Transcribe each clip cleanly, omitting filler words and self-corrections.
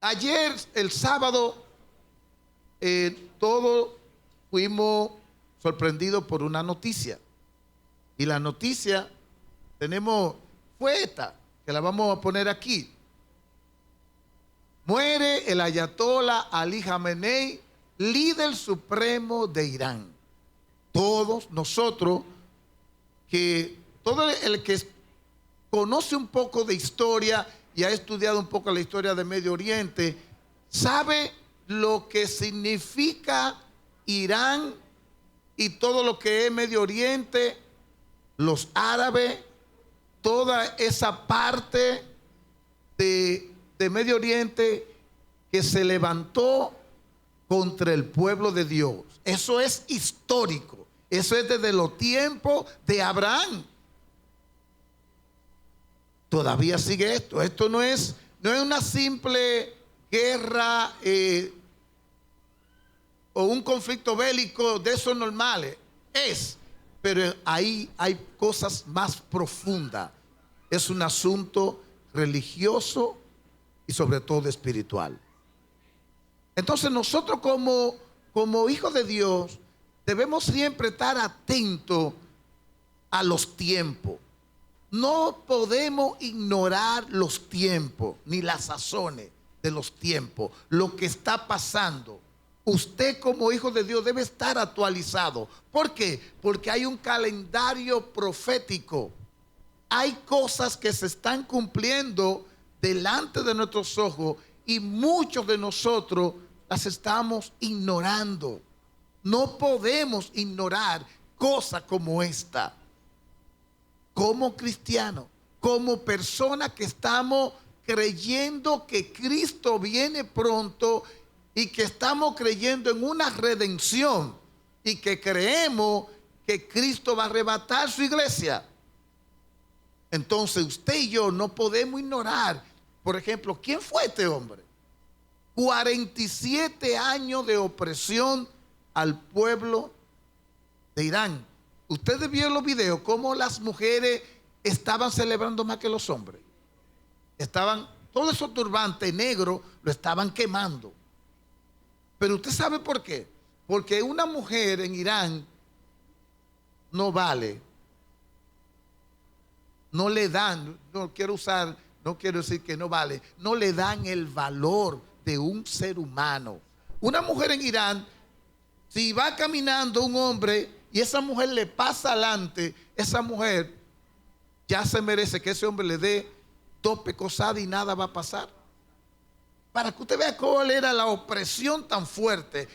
Ayer, el sábado, todos fuimos sorprendidos por una noticia. Y la noticia fue esta, que la vamos a poner aquí. Muere el ayatolá Ali Jamenei, líder supremo de Irán. Todos nosotros, todo el que conoce un poco de historia y ha estudiado un poco la historia de Medio Oriente, sabe lo que significa Irán y todo lo que es Medio Oriente, los árabes, toda esa parte de Medio Oriente que se levantó contra el pueblo de Dios. Eso es histórico. Eso es desde los tiempos de Abraham. Todavía sigue esto. Esto no es una simple guerra o un conflicto bélico de esos normales. Pero ahí hay cosas más profundas. Es un asunto religioso y sobre todo espiritual. Entonces nosotros como hijos de Dios debemos siempre estar atentos a los tiempos. No podemos ignorar los tiempos ni las sazones de los tiempos, lo que está pasando. Usted como hijo de Dios debe estar actualizado. ¿Por qué? Porque hay un calendario profético. Hay cosas que se están cumpliendo delante de nuestros ojos y muchos de nosotros las estamos ignorando. No podemos ignorar cosas como esta. Como cristianos, como personas que estamos creyendo que Cristo viene pronto y que estamos creyendo en una redención y que creemos que Cristo va a arrebatar su iglesia. Entonces usted y yo no podemos ignorar, por ejemplo, ¿quién fue este hombre? 47 años de opresión al pueblo de Irán. Ustedes vieron los videos, cómo las mujeres estaban celebrando más que los hombres. Todos esos turbantes negros lo estaban quemando. Pero usted sabe por qué. Porque una mujer en Irán no vale. No le dan, no quiero decir que no vale, no le dan el valor de un ser humano. Una mujer en Irán, si va caminando un hombre y esa mujer le pasa adelante, esa mujer ya se merece que ese hombre le dé 2 pecosadas y nada va a pasar. Para que usted vea cuál era la opresión tan fuerte.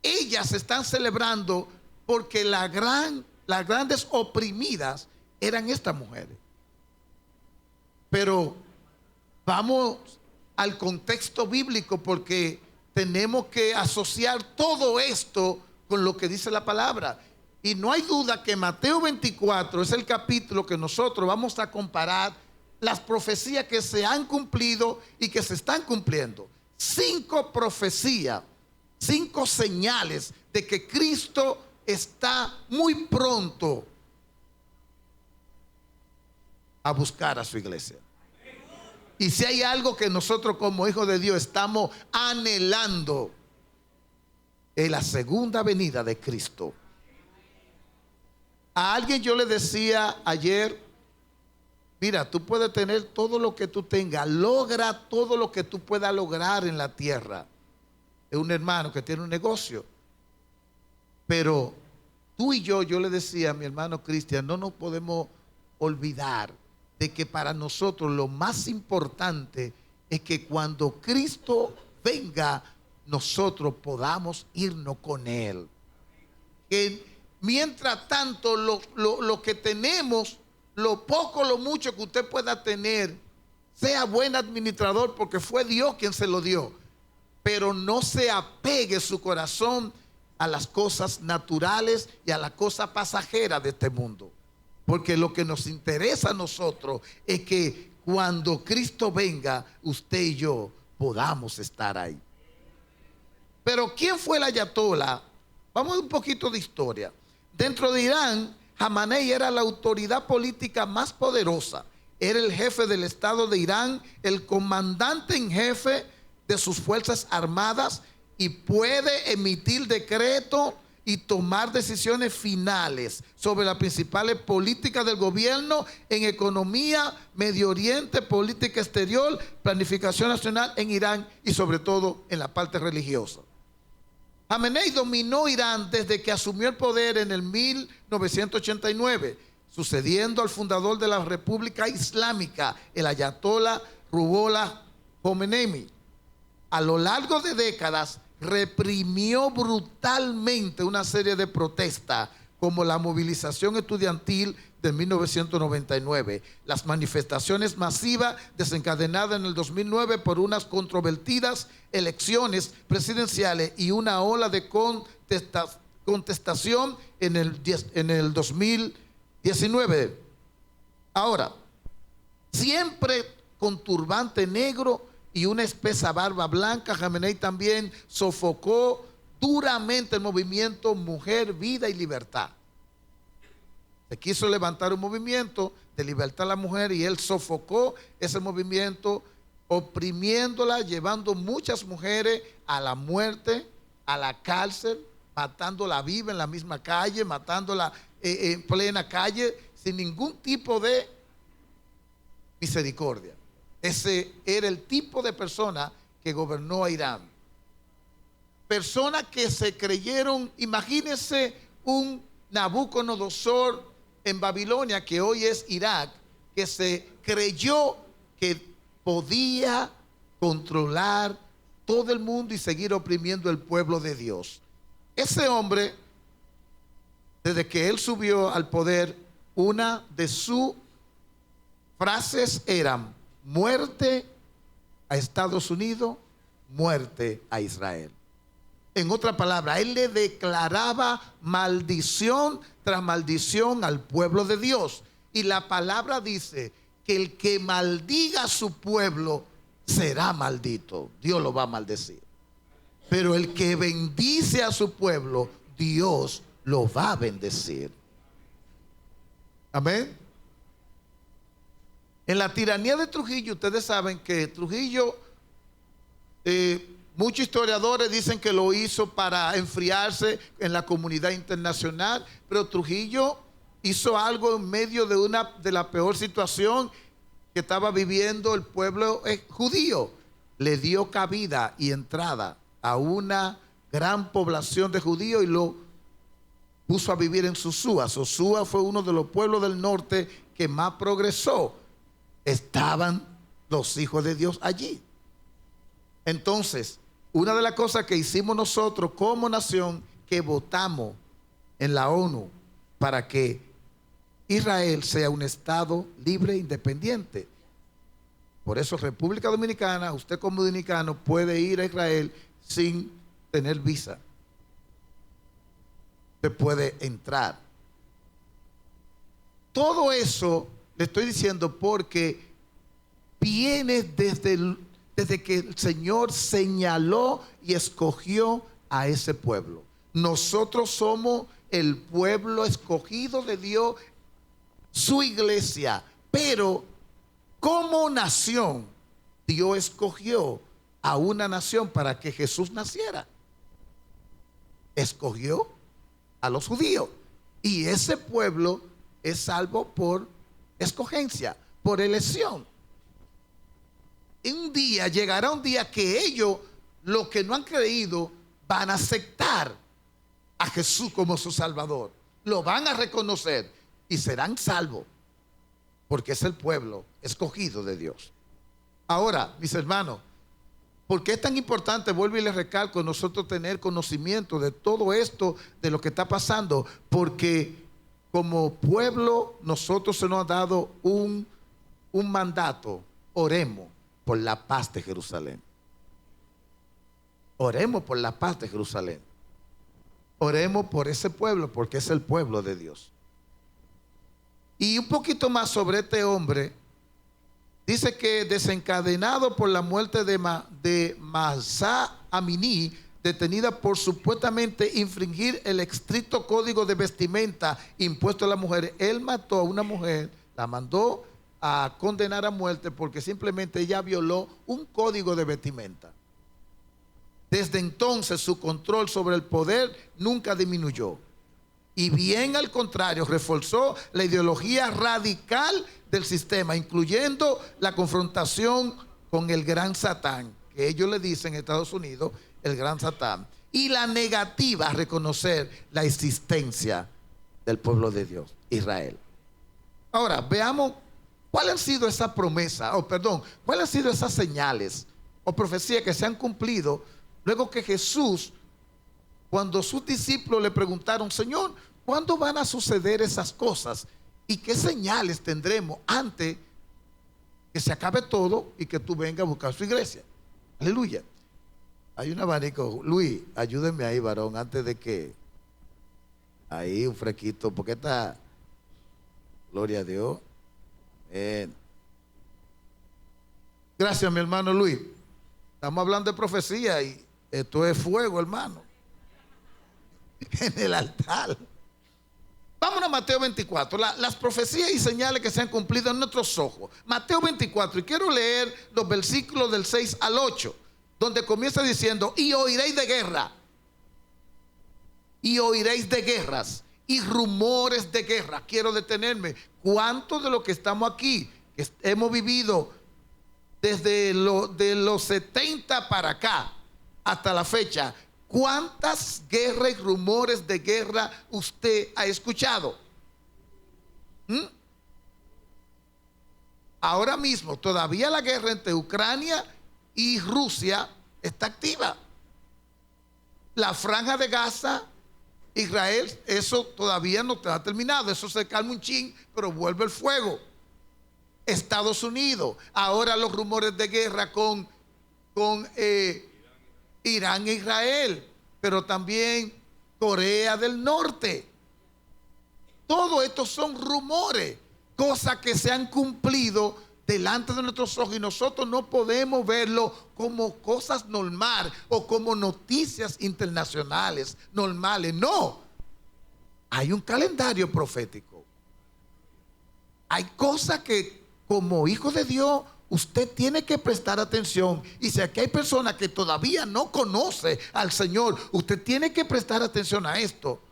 Ellas están celebrando porque las grandes oprimidas eran estas mujeres. Pero vamos al contexto bíblico porque tenemos que asociar todo esto con lo que dice la palabra. Y no hay duda que Mateo 24 es el capítulo que nosotros vamos a comparar las profecías que se han cumplido y que se están cumpliendo. 5 profecías, 5 señales de que Cristo está muy pronto a buscar a su iglesia. Y si hay algo que nosotros como hijos de Dios estamos anhelando, es la segunda venida de Cristo. A alguien yo le decía ayer, mira, tú puedes tener todo lo que tú tengas, logra todo lo que tú puedas lograr en la tierra. Es un hermano que tiene un negocio. Pero tú y yo le decía a mi hermano Cristian, no nos podemos olvidar de que para nosotros lo más importante es que cuando Cristo venga, nosotros podamos irnos con Él. Que mientras tanto, lo que tenemos, lo poco, lo mucho que usted pueda tener, sea buen administrador porque fue Dios quien se lo dio. Pero no se apegue su corazón a las cosas naturales y a las cosas pasajeras de este mundo. Porque lo que nos interesa a nosotros es que cuando Cristo venga, usted y yo podamos estar ahí. Pero ¿quién fue el ayatolá? Vamos a ver un poquito de historia. Dentro de Irán, Jamenei era la autoridad política más poderosa. Era el jefe del Estado de Irán, el comandante en jefe de sus fuerzas armadas y puede emitir decretos y tomar decisiones finales sobre las principales políticas del gobierno en economía, Medio Oriente, política exterior, planificación nacional en Irán y sobre todo en la parte religiosa. Jamenei dominó Irán desde que asumió el poder en el 1989, sucediendo al fundador de la República Islámica, el ayatolá Ruhollah Khomeini. A lo largo de décadas reprimió brutalmente una serie de protestas como la movilización estudiantil de 1999, las manifestaciones masivas desencadenadas en el 2009 por unas controvertidas elecciones presidenciales y una ola de contestación en el 2019. Ahora, siempre con turbante negro y una espesa barba blanca, Jamenei también sofocó duramente el movimiento Mujer, Vida y Libertad. Se quiso levantar un movimiento de libertad a la mujer y él sofocó ese movimiento, oprimiéndola, llevando muchas mujeres a la muerte, a la cárcel, matándola viva en la misma calle, matándola en plena calle, sin ningún tipo de misericordia. Ese era el tipo de persona que gobernó a Irán. Personas que se creyeron, imagínense un Nabucodonosor en Babilonia, que hoy es Irak, que se creyó que podía controlar todo el mundo y seguir oprimiendo el pueblo de Dios. Ese hombre, desde que él subió al poder, una de sus frases eran: muerte a Estados Unidos, muerte a Israel. En otra palabra, él le declaraba maldición tras maldición al pueblo de Dios. Y la palabra dice que el que maldiga a su pueblo será maldito. Dios lo va a maldecir. Pero el que bendice a su pueblo, Dios lo va a bendecir. Amén. En la tiranía de Trujillo, ustedes saben que Trujillo, muchos historiadores dicen que lo hizo para enfriarse en la comunidad internacional, pero Trujillo hizo algo en medio de la peor situación que estaba viviendo el pueblo judío. Le dio cabida y entrada a una gran población de judíos y lo puso a vivir en Sosúa. Sosúa fue uno de los pueblos del norte que más progresó. Estaban los hijos de Dios allí. Entonces, una de las cosas que hicimos nosotros como nación, que votamos en la ONU para que Israel sea un estado libre e independiente. Por eso República Dominicana, usted como dominicano puede ir a Israel sin tener visa. Usted puede entrar. Todo eso le estoy diciendo porque viene desde que el Señor señaló y escogió a ese pueblo. Nosotros somos el pueblo escogido de Dios, su iglesia, pero como nación, Dios escogió a una nación para que Jesús naciera. Escogió a los judíos y ese pueblo es salvo por escogencia, por elección. Un día llegará un día que ellos, los que no han creído, van a aceptar a Jesús como su Salvador. Lo van a reconocer y serán salvos porque es el pueblo escogido de Dios. Ahora, mis hermanos, ¿por qué es tan importante? Vuelvo y les recalco, nosotros tener conocimiento de todo esto, de lo que está pasando, porque como pueblo nosotros se nos ha dado un mandato: oremos por la paz de Jerusalén. Oremos por la paz de Jerusalén. Oremos por ese pueblo porque es el pueblo de Dios. Y un poquito más sobre este hombre. Dice que desencadenado por la muerte de Mahsa Amini, detenida por supuestamente infringir el estricto código de vestimenta impuesto a las mujeres, él mató a una mujer, la mandó a condenar a muerte porque simplemente ella violó un código de vestimenta. Desde entonces su control sobre el poder nunca disminuyó. Y bien al contrario, reforzó la ideología radical del sistema, incluyendo la confrontación con el gran Satán, que ellos le dicen en Estados Unidos el gran Satán, y la negativa a reconocer la existencia del pueblo de Dios, Israel. Ahora, veamos cuáles han sido esas promesas, cuáles han sido esas señales o profecías que se han cumplido luego que Jesús, cuando sus discípulos le preguntaron: Señor, ¿cuándo van a suceder esas cosas? ¿Y qué señales tendremos antes que se acabe todo y que tú vengas a buscar su iglesia? Aleluya. Hay un abanico. Luis, ayúdenme ahí, varón, antes de que... Ahí un fresquito, porque está... Gloria a Dios. Gracias, mi hermano Luis. Estamos hablando de profecía y esto es fuego, hermano. En el altar. Vámonos a Mateo 24. Las profecías y señales que se han cumplido en nuestros ojos. Mateo 24. Y quiero leer los versículos del 6 al 8, donde comienza diciendo: y oiréis de guerra. Y oiréis de guerras y rumores de guerra. Quiero detenerme. ¿Cuántos de los que estamos aquí, que hemos vivido desde de los 70 para acá hasta la fecha, cuántas guerras y rumores de guerra usted ha escuchado? Ahora mismo todavía la guerra entre Ucrania y Rusia está activa. La franja de Gaza, Israel, eso todavía no está terminado. Eso se calma un chin, pero vuelve el fuego. Estados Unidos, ahora los rumores de guerra con Irán e Israel, pero también Corea del Norte. Todo esto son rumores, cosas que se han cumplido delante de nuestros ojos y nosotros no podemos verlo como cosas normales o como noticias internacionales normales. No, hay un calendario profético. Hay cosas que como hijo de Dios usted tiene que prestar atención. Y si aquí hay personas que todavía no conocen al Señor, usted tiene que prestar atención a esto,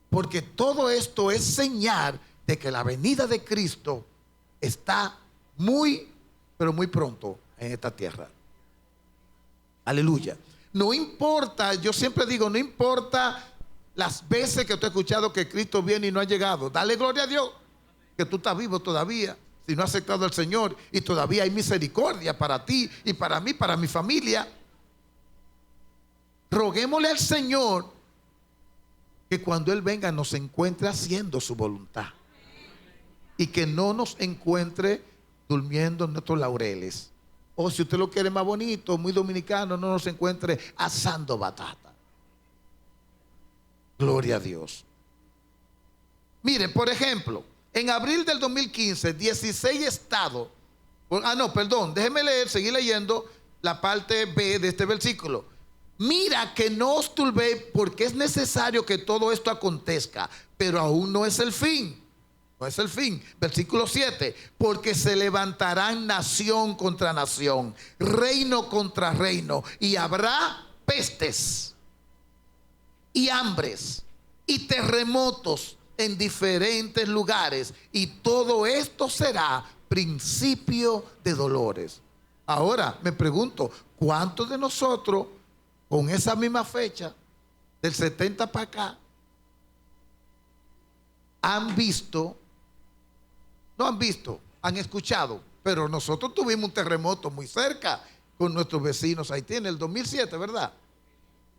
porque todo esto es señal de que la venida de Cristo está muy, pero muy pronto en esta tierra. Aleluya. No importa, yo siempre digo, no importa las veces que tú has escuchado que Cristo viene y no ha llegado. Dale gloria a Dios que tú estás vivo todavía. Si no has aceptado al Señor y todavía hay misericordia para ti y para mí, para mi familia, roguémosle al Señor que cuando Él venga nos encuentre haciendo su voluntad y que no nos encuentre durmiendo en nuestros laureles, o si usted lo quiere más bonito, muy dominicano, no nos encuentre asando batata. Gloria a Dios. Mire, por ejemplo, en abril del 2015, 16 estados, déjeme leer, seguir leyendo la parte B de este versículo. Mira que no os turbéis, porque es necesario que todo esto acontezca, pero aún no es el fin. No es el fin. Versículo 7. Porque se levantarán nación contra nación, reino contra reino, y habrá pestes y hambres y terremotos en diferentes lugares, y todo esto será principio de dolores. Ahora me pregunto, ¿cuántos de nosotros con esa misma fecha del 70 para acá han visto, no han visto, han escuchado? Pero nosotros tuvimos un terremoto muy cerca con nuestros vecinos Haití en el 2007, ¿verdad?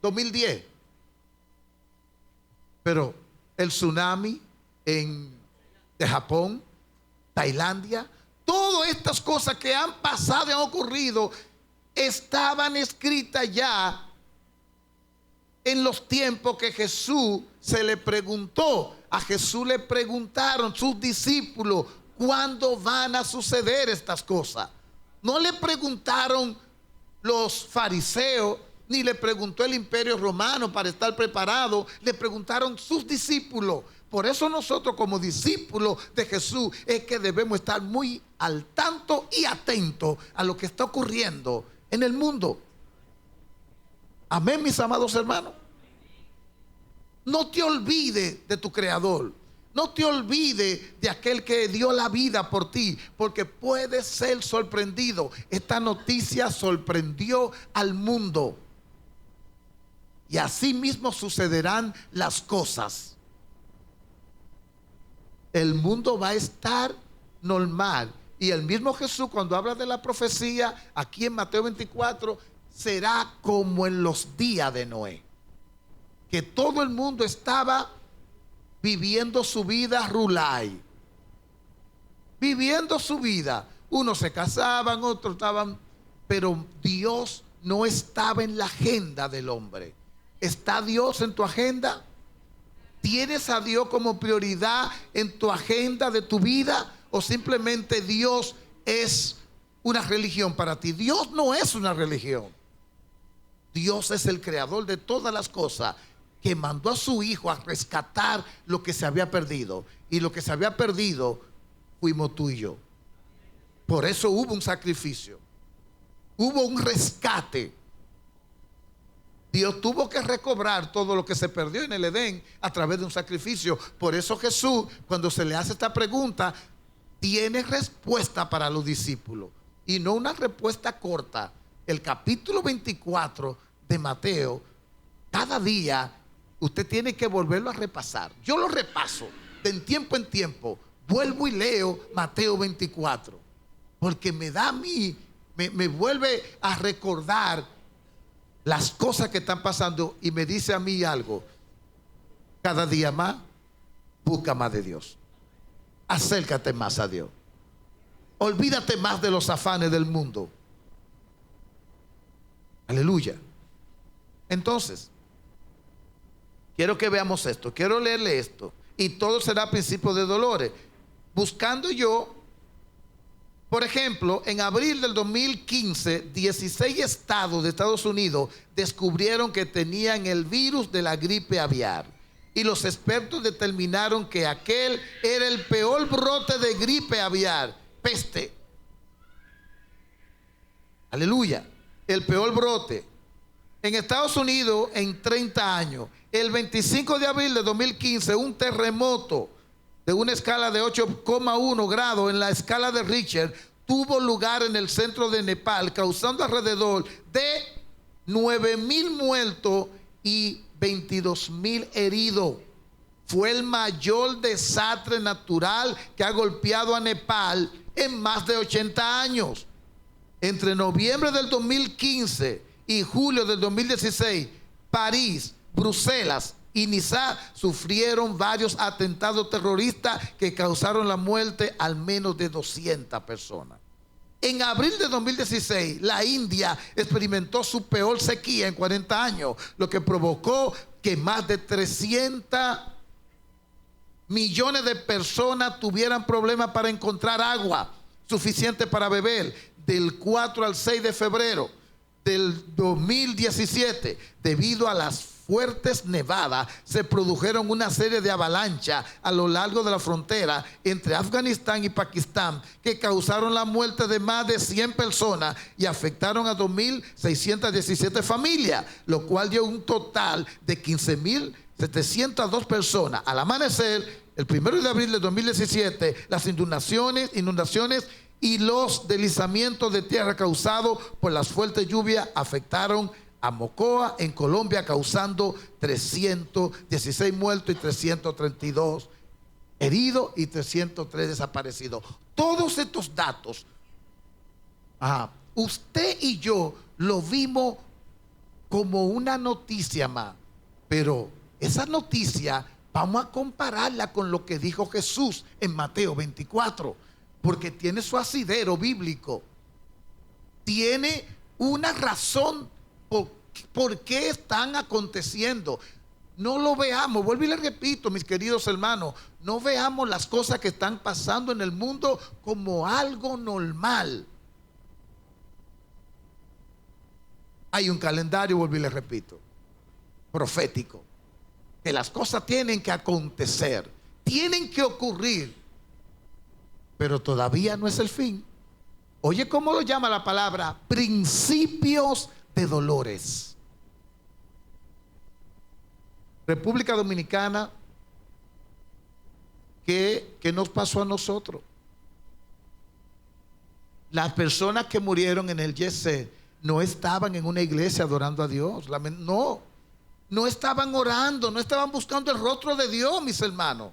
2010. Pero el tsunami de Japón, Tailandia, todas estas cosas que han pasado y han ocurrido estaban escritas ya en los tiempos que Jesús se le preguntó. A Jesús le preguntaron sus discípulos: ¿cuándo van a suceder estas cosas? No le preguntaron los fariseos, ni le preguntó el imperio romano para estar preparado. Le preguntaron sus discípulos. Por eso nosotros como discípulos de Jesús es que debemos estar muy al tanto y atentos a lo que está ocurriendo en el mundo. Amén, mis amados hermanos. No te olvides de tu Creador. No te olvides de aquel que dio la vida por ti, porque puedes ser sorprendido. Esta noticia sorprendió al mundo. Y así mismo sucederán las cosas. El mundo va a estar normal. Y el mismo Jesús, cuando habla de la profecía, aquí en Mateo 24, será como en los días de Noé. Que todo el mundo estaba viviendo su vida rulay. Viviendo su vida. Unos se casaban, otros estaban... Pero Dios no estaba en la agenda del hombre. ¿Está Dios en tu agenda? ¿Tienes a Dios como prioridad en tu agenda de tu vida? ¿O simplemente Dios es una religión para ti? Dios no es una religión. Dios es el creador de todas las cosas, que mandó a su Hijo a rescatar lo que se había perdido. Y lo que se había perdido fuimos tú y yo. Por eso hubo un sacrificio. Hubo un rescate. Dios tuvo que recobrar todo lo que se perdió en el Edén a través de un sacrificio. Por eso Jesús, cuando se le hace esta pregunta, tiene respuesta para los discípulos. Y no una respuesta corta. El capítulo 24 de Mateo, cada día usted tiene que volverlo a repasar. Yo lo repaso de tiempo en tiempo. Vuelvo y leo Mateo 24. Porque me da a mí, me vuelve a recordar las cosas que están pasando y me dice a mí algo. Cada día más, busca más de Dios. Acércate más a Dios. Olvídate más de los afanes del mundo. Aleluya. Entonces, quiero que veamos esto. Quiero leerle esto. Y todo será principio de dolores. Buscando yo, por ejemplo, en abril del 2015, 16 estados de Estados Unidos descubrieron que tenían el virus de la gripe aviar. Y los expertos determinaron que aquel era el peor brote de gripe aviar, peste. Aleluya. El peor brote. En Estados Unidos en 30 años. El 25 de abril de 2015, un terremoto de una escala de 8,1 grados en la escala de Richter tuvo lugar en el centro de Nepal, causando alrededor de 9,000 muertos y 22,000 heridos. Fue el mayor desastre natural que ha golpeado a Nepal en más de 80 años. Entre noviembre del 2015 y julio del 2016, París, Bruselas y Niza sufrieron varios atentados terroristas que causaron la muerte al menos de 200 personas. En abril de 2016, la India experimentó su peor sequía en 40 años, lo que provocó que más de 300 millones de personas tuvieran problemas para encontrar agua suficiente para beber. Del 4 al 6 de febrero del 2017, debido a las fuertes nevadas, se produjeron una serie de avalanchas a lo largo de la frontera entre Afganistán y Pakistán que causaron la muerte de más de 100 personas y afectaron a 2,617 familias, lo cual dio un total de 15,702 personas. Al amanecer, el 1 de abril de 2017, las inundaciones y los deslizamientos de tierra causados por las fuertes lluvias afectaron a Mocoa en Colombia, causando 316 muertos y 332 heridos y 303 desaparecidos. Todos estos datos, usted y yo lo vimos como una noticia más, pero esa noticia vamos a compararla con lo que dijo Jesús en Mateo 24. Porque tiene su asidero bíblico. Tiene una razón por qué están aconteciendo. No lo veamos, vuelvo y le repito, mis queridos hermanos, no veamos las cosas que están pasando en el mundo como algo normal. Hay un calendario, vuelvo y le repito, profético, que las cosas tienen que acontecer, tienen que ocurrir. Pero todavía no es el fin. Oye, ¿cómo lo llama la palabra? Principios de dolores. República Dominicana, ¿qué nos pasó a nosotros? Las personas que murieron en el Yesé no estaban en una iglesia adorando a Dios. No estaban orando, no estaban buscando el rostro de Dios, mis hermanos.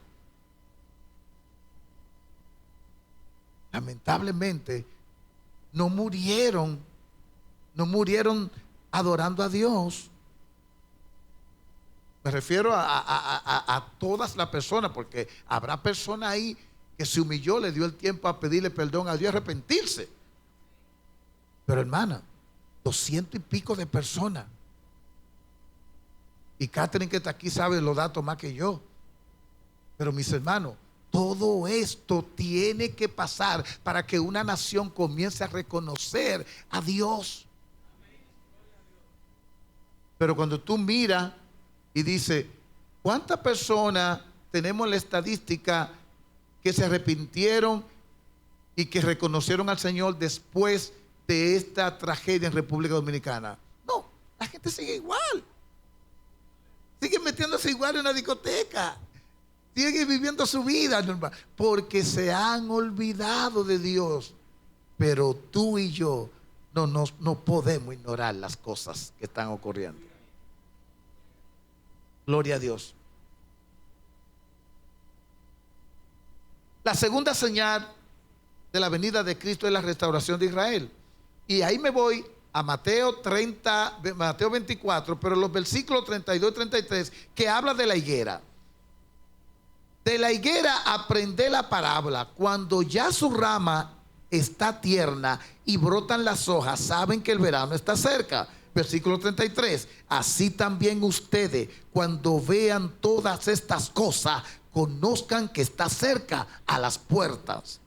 Lamentablemente, no murieron adorando a Dios. Me refiero a todas las personas, porque habrá personas ahí que se humilló, le dio el tiempo a pedirle perdón a Dios y arrepentirse. Pero hermana, 200 y pico de personas. Y Catherine, que está aquí, sabe los datos más que yo. Pero mis hermanos, todo esto tiene que pasar para que una nación comience a reconocer a Dios. Pero cuando tú miras y dices, ¿cuántas personas tenemos la estadística que se arrepintieron y que reconocieron al Señor después de esta tragedia en República Dominicana? No, la gente sigue igual. Sigue metiéndose igual en la discoteca. Sigue viviendo su vida normal. Porque se han olvidado de Dios. Pero tú y yo no podemos ignorar las cosas que están ocurriendo. Gloria a Dios. La segunda señal de la venida de Cristo es la restauración de Israel. Y ahí me voy a Mateo 24, pero los versículos 32 y 33, que habla de la higuera. De la higuera aprende la parábola. Cuando ya su rama está tierna y brotan las hojas, saben que el verano está cerca. Versículo 33. Así también ustedes, cuando vean todas estas cosas, conozcan que está cerca a las puertas.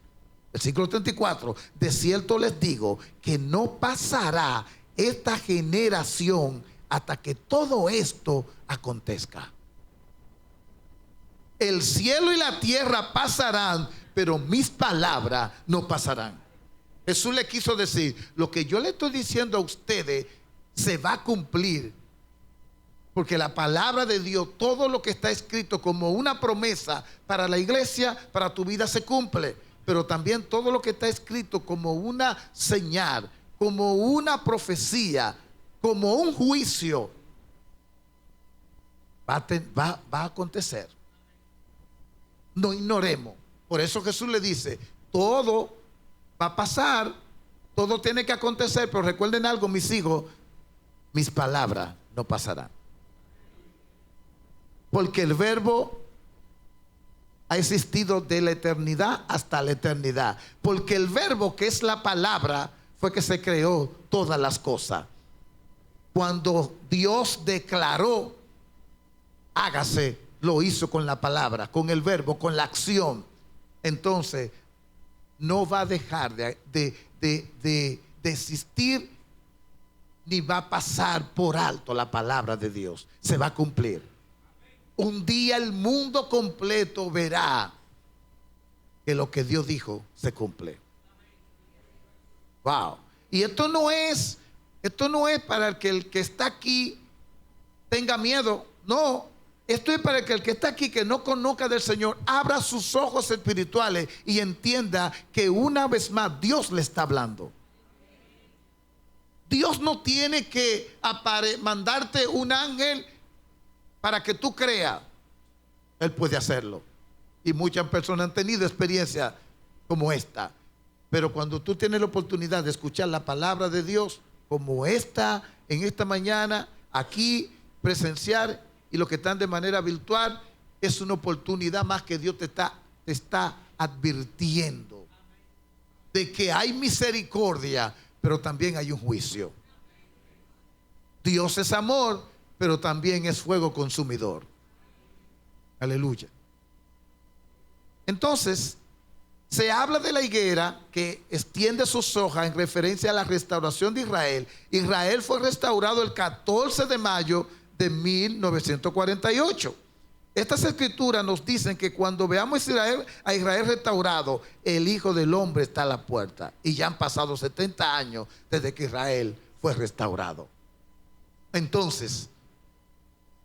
Versículo 34. De cierto les digo que no pasará esta generación hasta que todo esto acontezca. El cielo y la tierra pasarán, pero mis palabras no pasarán. Jesús le quiso decir, lo que yo le estoy diciendo a ustedes se va a cumplir. Porque la palabra de Dios, todo lo que está escrito como una promesa para la iglesia, para tu vida se cumple. Pero también todo lo que está escrito como una señal, como una profecía, como un juicio, va a acontecer. No ignoremos. Por eso Jesús le dice, todo va a pasar, todo tiene que acontecer, pero recuerden algo, mis hijos, mis palabras no pasarán. Porque el verbo ha existido de la eternidad hasta la eternidad. Porque el verbo, que es la palabra, fue que se creó todas las cosas. Cuando Dios declaró, hágase, lo hizo con la palabra, con el verbo, con la acción. Entonces, no va a dejar de existir, ni va a pasar por alto la palabra de Dios. Se va a cumplir. Un día el mundo completo verá que lo que Dios dijo se cumple. Wow. Y esto no es para que el que está aquí tenga miedo. No, esto es para que el que está aquí, que no conozca del Señor, abra sus ojos espirituales y entienda que una vez más Dios le está hablando. Dios no tiene que mandarte un ángel para que tú creas. Él puede hacerlo. Y muchas personas han tenido experiencias como esta. Pero cuando tú tienes la oportunidad de escuchar la palabra de Dios, como esta, en esta mañana, aquí, presenciar, y los que están de manera virtual, es una oportunidad más que Dios te está advirtiendo de que hay misericordia, pero también hay un juicio. Dios es amor, pero también es fuego consumidor. Aleluya. Entonces, se habla de la higuera que extiende sus hojas en referencia a la restauración de Israel. Israel fue restaurado el 14 de mayo de 1948. Estas escrituras nos dicen que cuando veamos a Israel restaurado, el Hijo del Hombre está a la puerta. Y ya han pasado 70 años desde que Israel fue restaurado. Entonces,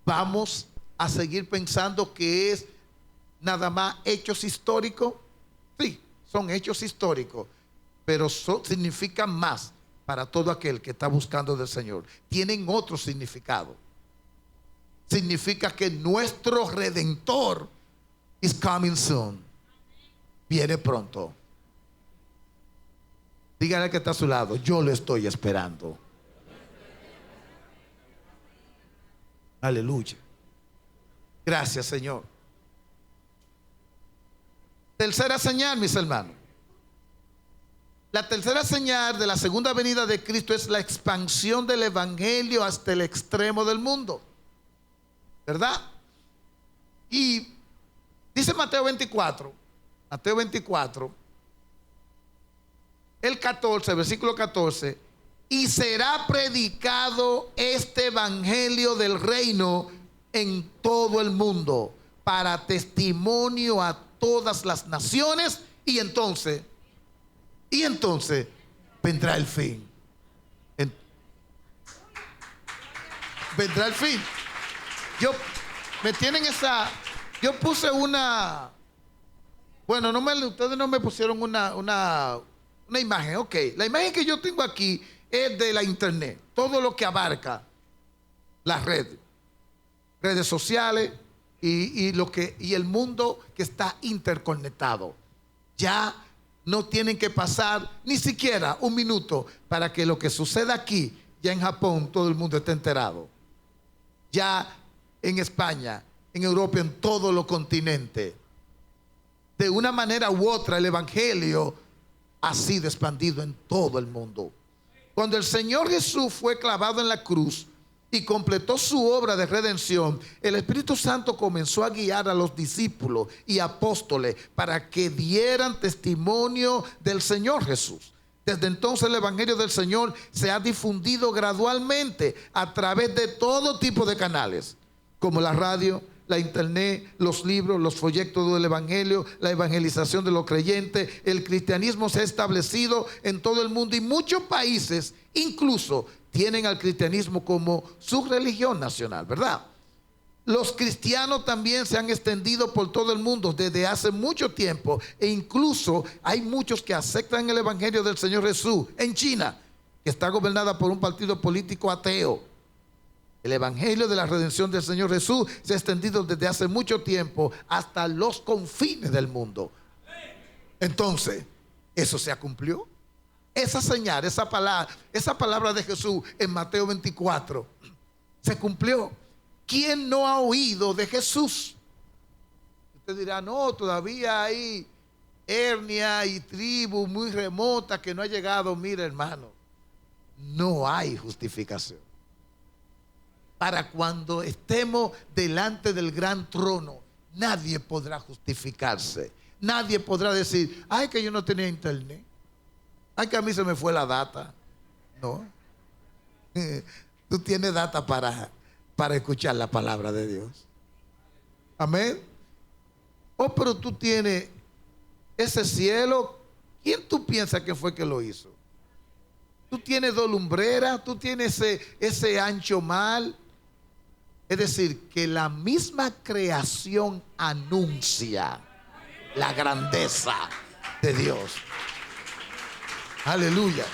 vamos a seguir pensando que es nada más hechos históricos. Sí, son hechos históricos, pero significan más para todo aquel que está buscando del Señor. Tienen otro significado. Significa que nuestro Redentor is coming soon. Viene pronto. Dígale al que está a su lado, yo lo estoy esperando. Aleluya. Gracias, Señor. Tercera señal, mis hermanos. La tercera señal de la segunda venida de Cristo es la expansión del evangelio hasta el extremo del mundo. ¿Verdad? Y dice Mateo 24, el 14, versículo 14, y será predicado este evangelio del reino en todo el mundo para testimonio a todas las naciones, y entonces vendrá el fin. Vendrá el fin. Yo puse una, bueno, ustedes no me pusieron una imagen, ok. La imagen que yo tengo aquí es de la internet, todo lo que abarca las redes sociales y el mundo que está interconectado. Ya no tienen que pasar ni siquiera un minuto para que lo que suceda aquí, ya en Japón, todo el mundo esté enterado. Ya en España, en Europa, en todos los continentes. De una manera u otra, el evangelio ha sido expandido en todo el mundo. Cuando el Señor Jesús fue clavado en la cruz y completó su obra de redención, el Espíritu Santo comenzó a guiar a los discípulos y apóstoles para que dieran testimonio del Señor Jesús. Desde entonces el evangelio del Señor se ha difundido gradualmente a través de todo tipo de canales, como la radio, la internet, los libros, los folletos del evangelio, la evangelización de los creyentes. El cristianismo se ha establecido en todo el mundo y muchos países incluso tienen al cristianismo como su religión nacional, ¿verdad? Los cristianos también se han extendido por todo el mundo desde hace mucho tiempo, e incluso hay muchos que aceptan el evangelio del Señor Jesús en China, que está gobernada por un partido político ateo. El evangelio de la redención del Señor Jesús se ha extendido desde hace mucho tiempo hasta los confines del mundo. Entonces, ¿eso se cumplió? Esa señal, esa palabra de Jesús en Mateo 24 se cumplió. ¿Quién no ha oído de Jesús? Usted dirá, no, todavía hay etnia y tribu muy remota que no ha llegado. Mire, hermano, no hay justificación. Para cuando estemos delante del gran trono, nadie podrá justificarse. Nadie podrá decir, ay, que yo no tenía internet. Ay, que a mí se me fue la data. No. Tú tienes data para escuchar la palabra de Dios. Amén. Oh, pero tú tienes ese cielo. ¿Quién tú piensas que fue que lo hizo? Tú tienes dos lumbreras, tú tienes ese ancho mar. Es decir, que la misma creación anuncia la grandeza de Dios. Aleluya.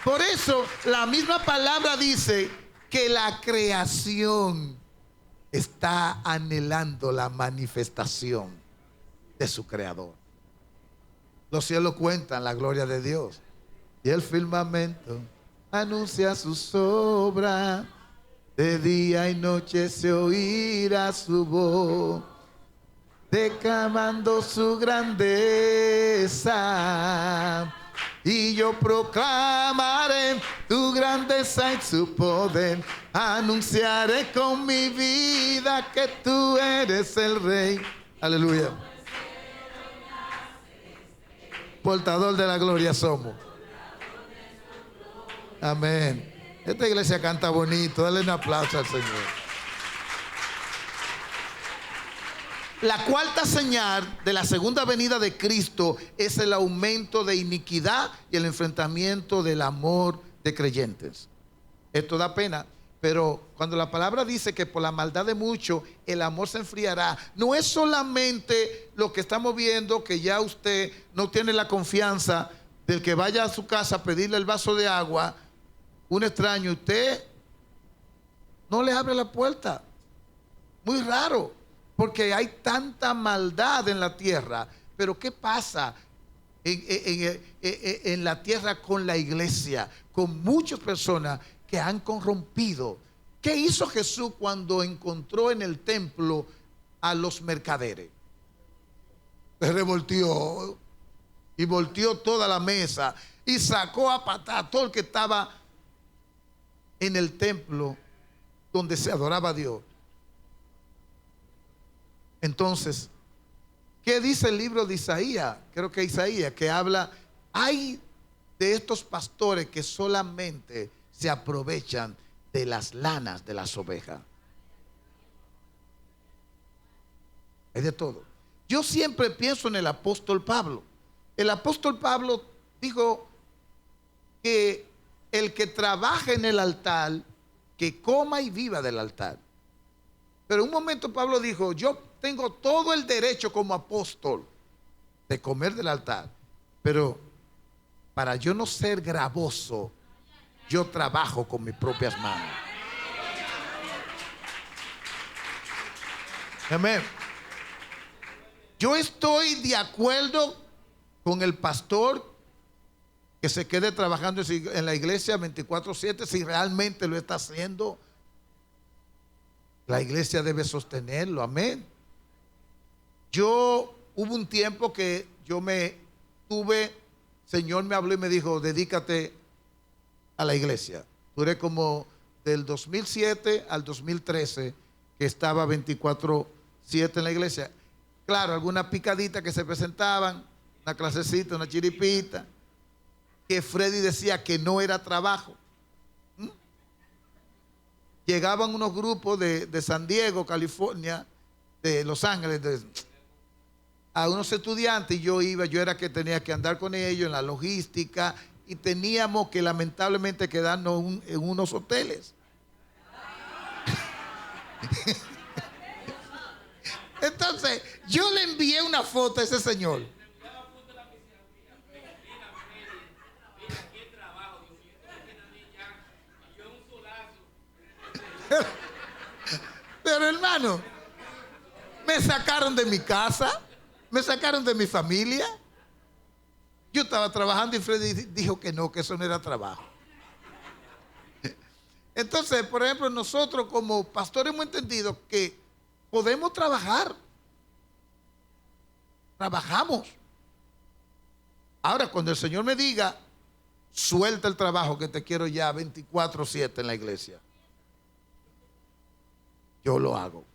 Por eso la misma palabra dice que la creación está anhelando la manifestación de su creador. Los cielos cuentan la gloria de Dios y el firmamento anuncia sus obras. De día y noche se oirá su voz, declamando su grandeza. Y yo proclamaré tu grandeza y su poder. Anunciaré con mi vida que tú eres el Rey. Aleluya. Portador de la gloria somos. Amén. Esta iglesia canta bonito. Dale un aplauso al Señor. La cuarta señal de la segunda venida de Cristo es el aumento de iniquidad y el enfrentamiento del amor de creyentes. Esto da pena. Pero cuando la palabra dice que por la maldad de muchos el amor se enfriará, no es solamente lo que estamos viendo, que ya usted no tiene la confianza del que vaya a su casa a pedirle el vaso de agua, un extraño, usted no le abre la puerta. Muy raro, porque hay tanta maldad en la tierra. Pero ¿qué pasa en la tierra con la iglesia? Con muchas personas que han corrompido. ¿Qué hizo Jesús cuando encontró en el templo a los mercaderes? Se revolteó y volteó toda la mesa y sacó a patada todo el que estaba en el templo donde se adoraba a Dios. Entonces, ¿qué dice el libro de Isaías? Creo que Isaías, que habla, hay de estos pastores que solamente se aprovechan de las lanas de las ovejas. Hay de todo. Yo siempre pienso en el apóstol Pablo. El apóstol Pablo dijo que el que trabaja en el altar, que coma y viva del altar. Pero en un momento Pablo dijo, yo tengo todo el derecho como apóstol de comer del altar, pero para yo no ser gravoso, yo trabajo con mis propias manos. Amén. Yo estoy de acuerdo con el pastor que se quede trabajando en la iglesia 24/7 si realmente lo está haciendo. La iglesia debe sostenerlo, amén. Hubo un tiempo que Señor me habló y me dijo, dedícate a la iglesia. Duré como del 2007 al 2013 que estaba 24/7 en la iglesia. Claro, algunas picaditas que se presentaban, una clasecita, una chiripita, que Freddy decía que no era trabajo. Llegaban unos grupos de San Diego, California, de Los Ángeles, a unos estudiantes, y yo era que tenía que andar con ellos en la logística, y teníamos que lamentablemente quedarnos en unos hoteles. Entonces, yo le envié una foto a ese señor. Pero hermano, me sacaron de mi casa, me sacaron de mi familia. Yo estaba trabajando y Freddy dijo que no, que eso no era trabajo. Entonces, por ejemplo, nosotros como pastores hemos entendido que podemos trabajar. Trabajamos. Ahora, cuando el Señor me diga, suelta el trabajo que te quiero ya 24/7 en la iglesia, yo lo hago.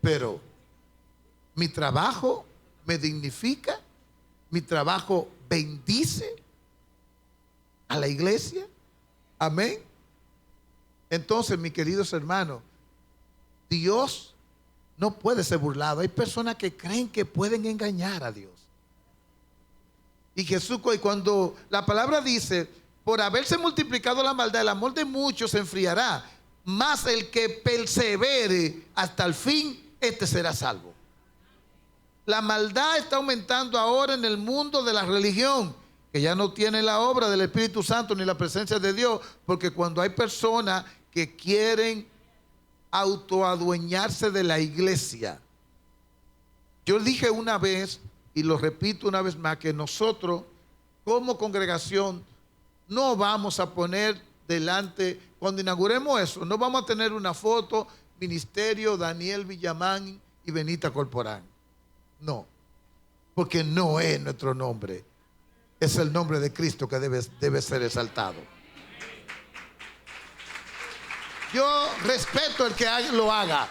Pero mi trabajo me dignifica, mi trabajo bendice a la iglesia. Amén. Entonces, mis queridos hermanos, Dios no puede ser burlado. Hay personas que creen que pueden engañar a Dios. Y Jesús, cuando la palabra dice, por haberse multiplicado la maldad, el amor de muchos se enfriará, mas el que persevere hasta el fin, este será salvo. La maldad está aumentando ahora en el mundo de la religión, que ya no tiene la obra del Espíritu Santo ni la presencia de Dios, porque cuando hay personas que quieren autoadueñarse de la iglesia. Yo dije una vez, y lo repito una vez más, que nosotros como congregación no vamos a poner delante, cuando inauguremos eso, no vamos a tener una foto, Ministerio Daniel Villamán y Benita Corporán. No, porque no es nuestro nombre. Es el nombre de Cristo que debe ser exaltado. Yo respeto el que lo haga,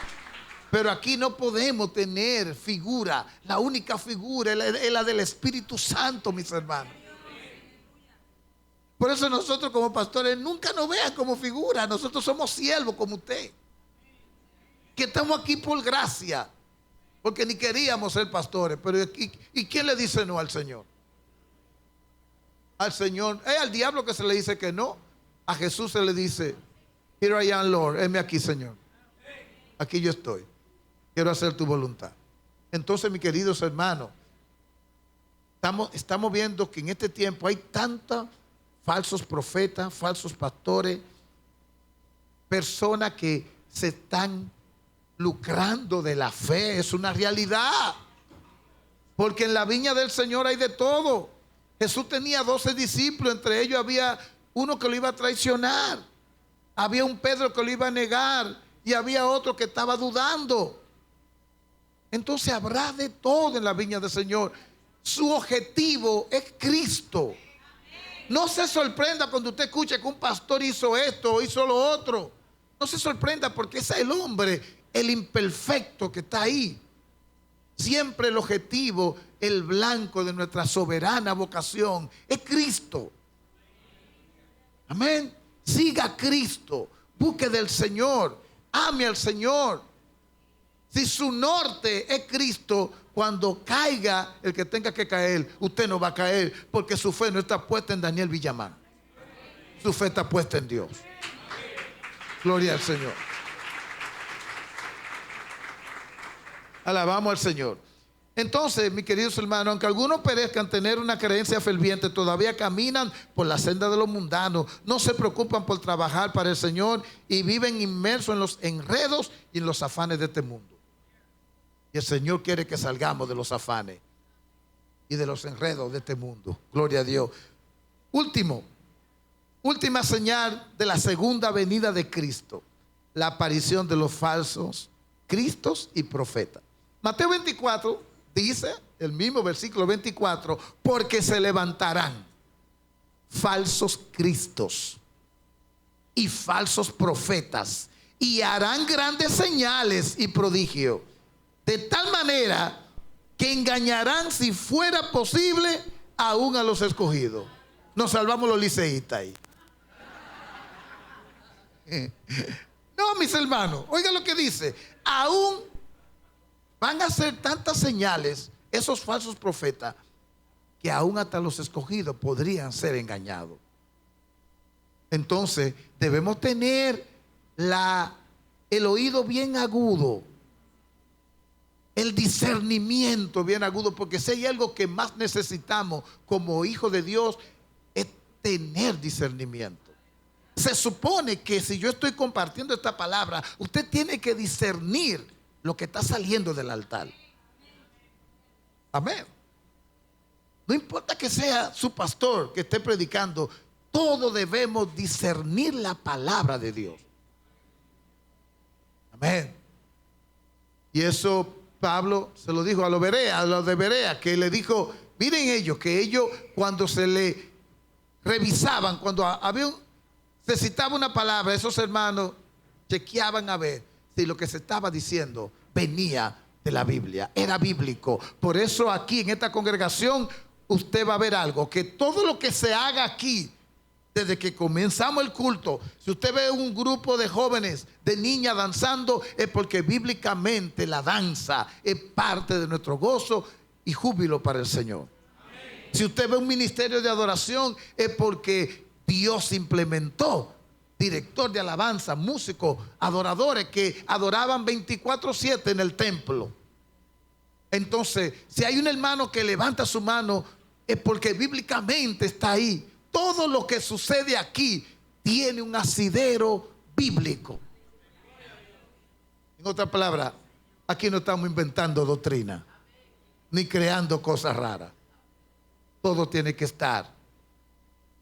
pero aquí no podemos tener figura. La única figura es la del Espíritu Santo, mis hermanos. Por eso nosotros como pastores nunca nos vean como figura. Nosotros somos siervos como usted, que estamos aquí por gracia, porque ni queríamos ser pastores. Pero ¿y quién le dice no al Señor? Al Señor, al diablo que se le dice que no. A Jesús se le dice Here I am, Lord. Heme aquí, Señor. Aquí yo estoy. Quiero hacer tu voluntad. Entonces, mis queridos hermanos, estamos viendo que en este tiempo hay tantos falsos profetas, falsos pastores, personas que se están lucrando de la fe. Es una realidad. Porque en la viña del Señor hay de todo. Jesús tenía 12 discípulos. Entre ellos había uno que lo iba a traicionar. Había un Pedro que lo iba a negar. Y había otro que estaba dudando. Entonces habrá de todo en la viña del Señor. Su objetivo es Cristo. No se sorprenda cuando usted escuche que un pastor hizo esto o hizo lo otro. No se sorprenda, porque ese es el hombre, el imperfecto que está ahí. Siempre el objetivo, el blanco de nuestra soberana vocación es Cristo. Amén. Siga a Cristo. Busque del Señor. Ame al Señor. Si su norte es Cristo, cuando caiga el que tenga que caer, usted no va a caer, porque su fe no está puesta en Daniel Villamán. Su fe está puesta en Dios. Gloria al Señor. Alabamos al Señor. Entonces, mis queridos hermanos, aunque algunos perezcan tener una creencia ferviente, todavía caminan por la senda de los mundanos, no se preocupan por trabajar para el Señor y viven inmersos en los enredos y en los afanes de este mundo. Y el Señor quiere que salgamos de los afanes y de los enredos de este mundo. Gloria a Dios. Última señal de la segunda venida de Cristo: la aparición de los falsos cristos y profetas. Mateo 24 dice, el mismo versículo 24, porque se levantarán falsos cristos y falsos profetas y harán grandes señales y prodigios, de tal manera que engañarán, si fuera posible, aún a los escogidos. Nos salvamos los liceístas ahí. No, mis hermanos, oigan lo que dice. Aún van a hacer tantas señales esos falsos profetas que aún hasta los escogidos podrían ser engañados. Entonces debemos tener el oído bien agudo, el discernimiento bien agudo, porque si hay algo que más necesitamos como hijos de Dios es tener discernimiento. Se supone que si yo estoy compartiendo esta palabra, usted tiene que discernir lo que está saliendo del altar. Amén. No importa que sea su pastor que esté predicando, todos debemos discernir la palabra de Dios. Amén. Y eso Pablo se lo dijo a los de Berea, que le dijo, miren ellos, que ellos cuando se le revisaban, cuando se citaba una palabra, esos hermanos chequeaban a ver si lo que se estaba diciendo venía de la Biblia, era bíblico. Por eso aquí en esta congregación usted va a ver algo, que todo lo que se haga aquí, desde que comenzamos el culto, si usted ve un grupo de jóvenes, de niñas danzando, es porque bíblicamente la danza es parte de nuestro gozo y júbilo para el Señor. Amén. Si usted ve un ministerio de adoración, es porque Dios implementó director de alabanza, músicos, adoradores que adoraban 24/7 en el templo. Entonces, si hay un hermano que levanta su mano, es porque bíblicamente está ahí. Todo lo que sucede aquí tiene un asidero bíblico. En otras palabras, aquí no estamos inventando doctrina ni creando cosas raras. Todo tiene que estar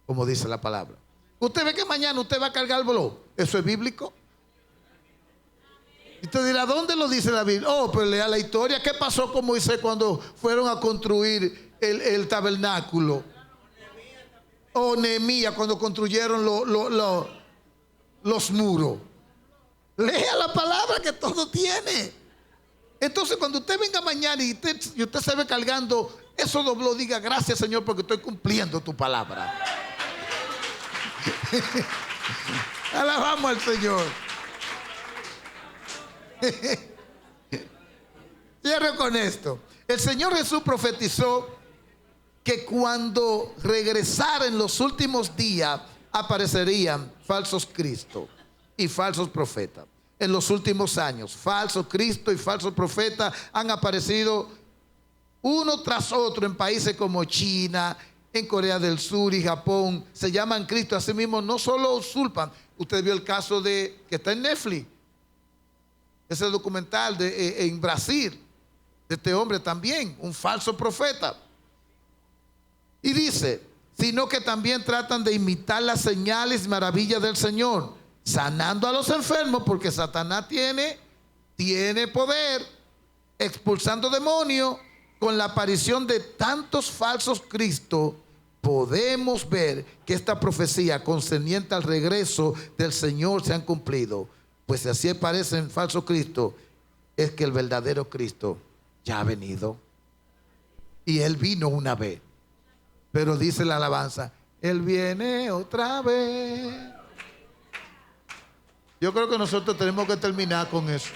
como dice la palabra. Usted ve que mañana usted va a cargar el bolón. ¿Eso es bíblico? Y usted dirá, ¿dónde lo dice la Biblia? Oh, pues lea la historia. ¿Qué pasó con Moisés cuando fueron a construir el tabernáculo? O Nehemías cuando construyeron los muros. Lea la palabra, que todo tiene. Entonces cuando usted venga mañana y usted se ve cargando eso dobló, diga, gracias Señor porque estoy cumpliendo tu palabra. Alabamos al Señor. Cierro con esto. El Señor Jesús profetizó que cuando regresara en los últimos días aparecerían falsos cristos. y falsos profetas. En los últimos años, falsos Cristo y falsos profetas han aparecido uno tras otro en países como China, en Corea del Sur y Japón. Se llaman Cristo. Asimismo, no solo usurpan. Usted vio el caso que está en Netflix, ese documental en Brasil, de este hombre también, un falso profeta. Y dice, sino que también tratan de imitar las señales y maravillas del Señor, sanando a los enfermos, porque Satanás tiene poder, expulsando demonios. Con la aparición de tantos falsos Cristos, podemos ver que esta profecía concerniente al regreso del Señor se han cumplido. Pues si así parecen falsos Cristos, es que el verdadero Cristo ya ha venido. Y Él vino una vez. Pero dice la alabanza, Él viene otra vez. Yo creo que nosotros tenemos que terminar con eso.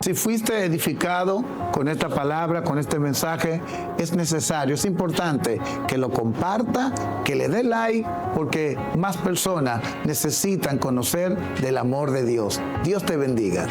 Si fuiste edificado con esta palabra, con este mensaje, es necesario, es importante que lo comparta, que le dé like, porque más personas necesitan conocer del amor de Dios. Dios te bendiga.